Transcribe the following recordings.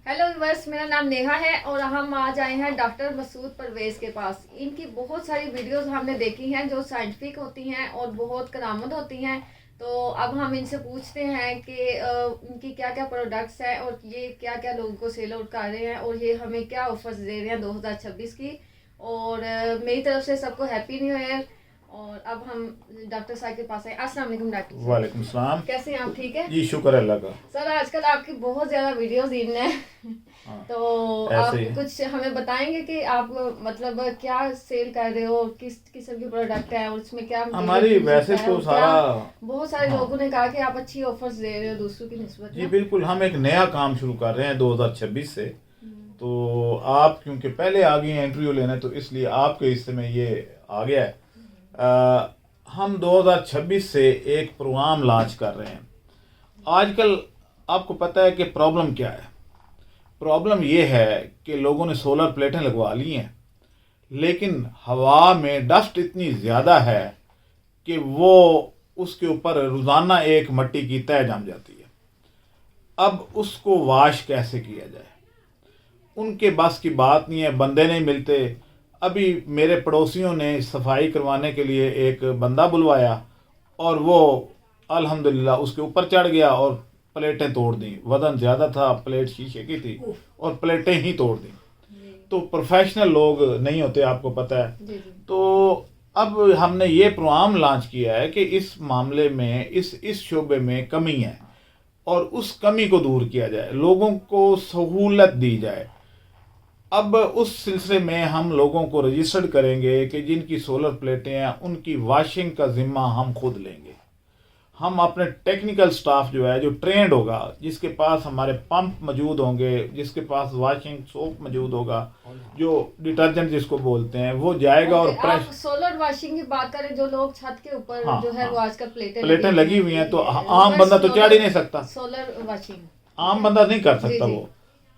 Hello viewers, मेरा नाम नेहा है और हम आज आए हैं डॉक्टर मसूद परवेज़ के पास। इनकी बहुत सारी वीडियोस हमने देखी हैं जो साइंटिफिक होती हैं और बहुत करामत होती हैं। तो अब हम इनसे पूछते हैं कि इनकी क्या क्या प्रोडक्ट्स हैं और ये क्या क्या लोगों को सेल आउट कर रहे हैं और ये हमें क्या ऑफर्स दे रहे हैं 2026 की। और मेरी तरफ से सबको हैप्पी न्यू ईयर। और अब हम डॉक्टर साहब के पास आए। अस्सलाम वालेकुम डॉक्टर साहब। वालेकुम सलाम। कैसे हैं आप? ठीक है जी शुक्र है अल्लाह का। सर। आजकल आपकी बहुत ज़्यादा वीडियोस इन है हाँ, तो ऐसे आप ही। कुछ हमें बताएंगे कि आप मतलब क्या सेल कर रहे हो, किस किस्म की प्रोडक्ट है और उसमें क्या हमारी यूज वैसे होता है तो और सारा। क्या। बहुत सारे हाँ लोगों ने कहा कि आप अच्छी ऑफर्स दे रहे हो दूसरों की निस्बत जी में। बिल्कुल, हम एक नया काम शुरू कर रहे हैं 2026 से। हम्म। तो आप क्योंकि पहले आ गए हैं इंटरव्यू लेने, तो इसलिए आपके हिस्से में ये आ गया है। हम 2026 से एक प्रोग्राम लॉन्च कर रहे हैं। आजकल आपको पता है कि प्रॉब्लम क्या है। प्रॉब्लम ये है कि लोगों ने सोलर प्लेटें लगवा ली हैं, लेकिन हवा में डस्ट इतनी ज़्यादा है कि वो उसके ऊपर रोज़ाना एक मट्टी की तह जम जाती है। अब उसको वाश कैसे किया जाए, उनके बस की बात नहीं है, बंदे नहीं मिलते। अभी मेरे पड़ोसियों ने सफाई करवाने के लिए एक बंदा बुलवाया और वो अल्हम्दुलिल्लाह उसके ऊपर चढ़ गया और प्लेटें तोड़ दी। वज़न ज़्यादा था, प्लेट शीशे की थी और प्लेटें ही तोड़ दी। तो प्रोफेशनल लोग नहीं होते, आपको पता है। जी जी। तो अब हमने ये प्रोग्राम लॉन्च किया है कि इस मामले में इस शोबे में कमी है और उस कमी को दूर किया जाए, लोगों को सहूलत दी जाए। अब उस सिलसिले में हम लोगों को रजिस्टर्ड करेंगे कि जिनकी सोलर प्लेटें हैं उनकी वॉशिंग का जिम्मा हम खुद लेंगे। हम अपने टेक्निकल स्टाफ जो है, जो ट्रेंड होगा, जिसके पास हमारे पंप मौजूद होंगे, जिसके पास वॉशिंग सोप मौजूद होगा, जो डिटर्जेंट जिसको बोलते हैं, वो जाएगा और ओके, आप सोलर वॉशिंग की बात करें, जो लोग छत के ऊपर हाँ जो है हाँ वो आजकल प्लेटें लगी हुई हैं, तो आम बंदा तो चढ़ ही नहीं सकता। सोलर वॉशिंग आम बंदा नहीं कर जी सकता जी वो।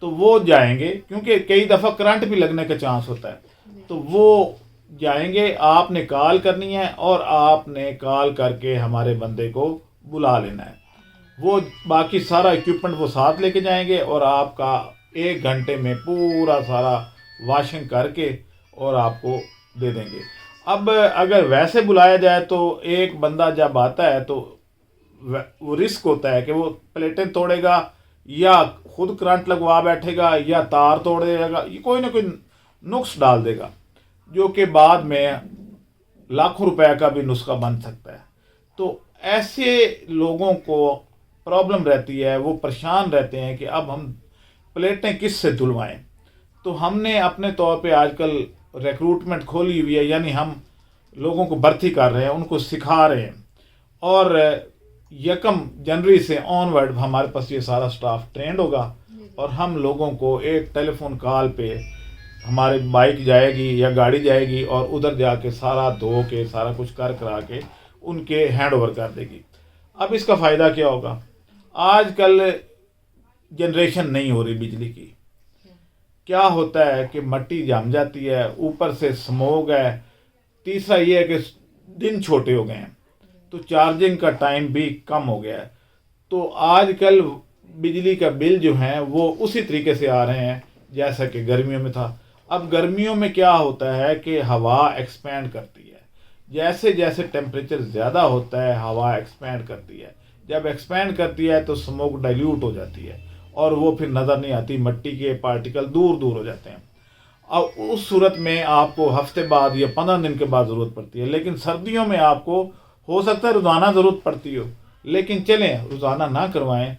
तो वो जाएंगे, क्योंकि कई दफ़ा करंट भी लगने का चांस होता है। तो वो जाएंगे, आपने कॉल करनी है और आपने कॉल करके हमारे बंदे को बुला लेना है। वो बाकी सारा इक्विपमेंट वो साथ लेके जाएंगे और आपका 1 घंटे में पूरा सारा वॉशिंग करके और आपको दे देंगे। अब अगर वैसे बुलाया जाए तो एक बंदा जब आता है तो वो रिस्क होता है कि वो प्लेटें तोड़ेगा या खुद करंट लगवा बैठेगा या तार तोड़ देगा, ये कोई ना कोई नुक्स डाल देगा, जो कि बाद में लाखों रुपए का भी नुस्खा बन सकता है। तो ऐसे लोगों को प्रॉब्लम रहती है, वो परेशान रहते हैं कि अब हम प्लेटें किस से धुलवाएं। तो हमने अपने तौर पे आजकल रिक्रूटमेंट खोली हुई है, यानी हम लोगों को भर्ती कर रहे हैं, उनको सिखा रहे हैं। और 1 जनवरी से ऑनवर्ड हमारे पास ये सारा स्टाफ ट्रेंड होगा और हम लोगों को एक टेलीफोन कॉल पे हमारी बाइक जाएगी या गाड़ी जाएगी और उधर जाके सारा धो के सारा कुछ कर करा के उनके हैंड ओवर कर देगी। अब इसका फ़ायदा क्या होगा, आजकल जनरेशन नहीं हो रही बिजली की। क्या होता है कि मट्टी जम जाती है, ऊपर से स्मोक है, तीसरा ये है कि दिन छोटे हो गए हैं, तो चार्जिंग का टाइम भी कम हो गया है। तो आजकल बिजली का बिल जो है वो उसी तरीके से आ रहे हैं जैसा कि गर्मियों में था। अब गर्मियों में क्या होता है कि हवा एक्सपैंड करती है, जैसे जैसे टेम्परेचर ज़्यादा होता है हवा एक्सपैंड करती है। जब एक्सपैंड करती है तो स्मोक डाइल्यूट हो जाती है और वो फिर नज़र नहीं आती, मिट्टी के पार्टिकल दूर दूर हो जाते हैं। अब उस सूरत में आपको हफ्ते बाद या 15 दिन के बाद ज़रूरत पड़ती है। लेकिन सर्दियों में आपको हो सकता है रोज़ाना ज़रूरत पड़ती हो, लेकिन चलें रोज़ाना ना करवाएं,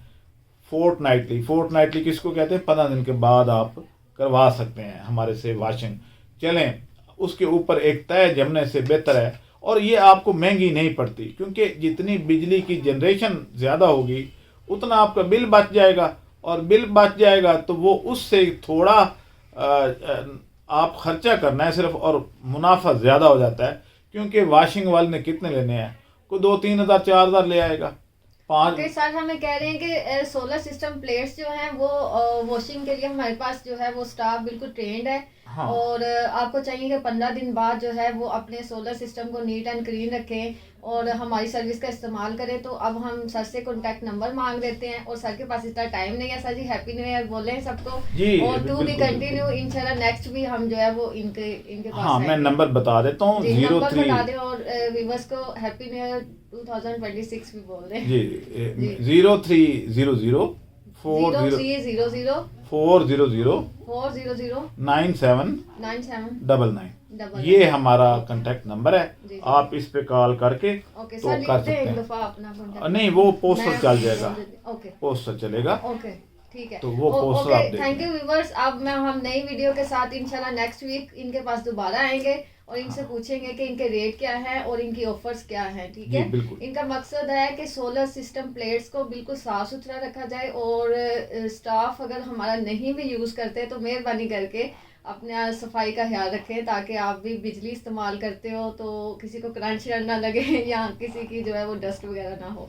फोर्टनाइटली किसको कहते हैं, 15 दिन के बाद आप करवा सकते हैं हमारे से वॉशिंग। चलें, उसके ऊपर एक तय जमने से बेहतर है और ये आपको महंगी नहीं पड़ती, क्योंकि जितनी बिजली की जनरेशन ज़्यादा होगी उतना आपका बिल बच जाएगा और बिल बच जाएगा तो वो उससे थोड़ा आप खर्चा करना है सिर्फ और मुनाफा ज़्यादा हो जाता है। क्योंकि वॉशिंग वाले ने कितने लेने हैं, कोई 2-3 हज़ार 4 हज़ार ले आएगा, पाँच। ओके सर, हमें कह रहे हैं कि सोलर सिस्टम प्लेट्स जो हैं वो वॉशिंग के लिए हमारे पास जो है वो स्टाफ बिल्कुल ट्रेंड है। हाँ। और आपको चाहिए कि 15 दिन बाद जो है वो अपने सोलर सिस्टम को नीट एंड क्लीन रखें और हमारी सर्विस का इस्तेमाल करें। तो अब हम सर से कॉन्टैक्ट नंबर मांग लेते हैं और सर के पास इतना टाइम नहीं है। सर जी हैप्पी न्यू ईयर बोलें सबको। जी, और टू बी बिल्कुल, कंटिन्यू इंशाल्लाह नेक्स्ट भी हम जो है वो इनके पास हाँ, मैं आएंगे। नंबर बता देता हूँ, जी नंबर 03 बता दें और व्यूअर्स को हैप्पी न्यू ईयर 2026 भी बोल दें। जी, जी 0300 0300 400 400 97 97 99 ये हमारा कांटेक्ट नंबर है। जी। आप इस पे कॉल करके ओके तो सर, कर लिखते हैं सकते एक हैं। दफा अपना कॉन्टैक्ट। नहीं, वो पोस्टर मैं चल जाएगा, बोल देती- ओके पोस्टर चलेगा। ओके ठीक है। तो वो पोस्टर आप देख थैंक लें। You viewers. अब मैं हम नई वीडियो के साथ इंशाल्लाह नेक्स्ट वीक इनके पास दोबारा आएंगे और इनसे पूछेंगे कि इनके रेट क्या हैं और इनकी ऑफर्स क्या हैं। ठीक जी, है, बिल्कुल। इनका मकसद है कि सोलर सिस्टम प्लेट्स को बिल्कुल साफ सुथरा रखा जाए और स्टाफ अगर हमारा नहीं भी यूज़ करते तो मेहरबानी करके अपने सफाई का ख्याल रखें ताकि आप भी बिजली इस्तेमाल करते हो तो किसी को करंट शरंट ना लगे या किसी की जो है वो डस्ट वगैरह ना हो।